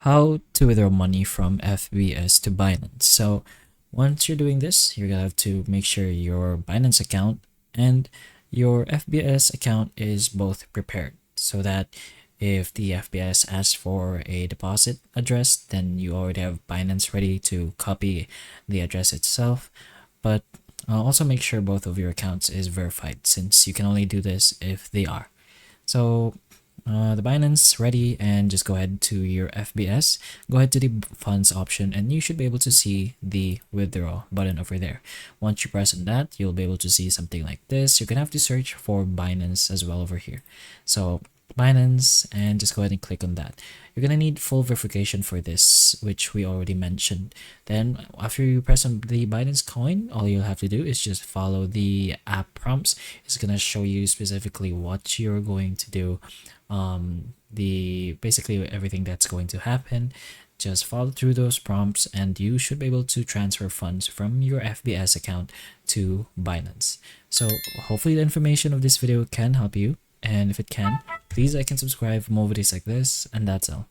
how to withdraw money from FBS to Binance. So once you're doing this, you're gonna have to make sure your Binance account and your FBS account is both prepared so that if the FBS asks for a deposit address, then you already have Binance ready to copy the address itself. But also make sure both of your accounts is verified, since you can only do this if they are. So the Binance ready, and just go ahead to your FBS, go ahead to the funds option, and you should be able to see the withdraw button over there. Once you press on that, you'll be able to see something like this. You're gonna have to search for Binance as well over here. So Binance, and just go ahead and click on that. You're gonna need full verification for this, which we already mentioned. Then after you press on the Binance coin, all you'll have to do is just follow the app prompts. It's gonna show you specifically what you're going to do, the basically everything that's going to happen. Just follow through those prompts and you should be able to transfer funds from your FBS account to Binance. So hopefully the information of this video can help you, and if it can, please like and subscribe for more videos like this, and that's all.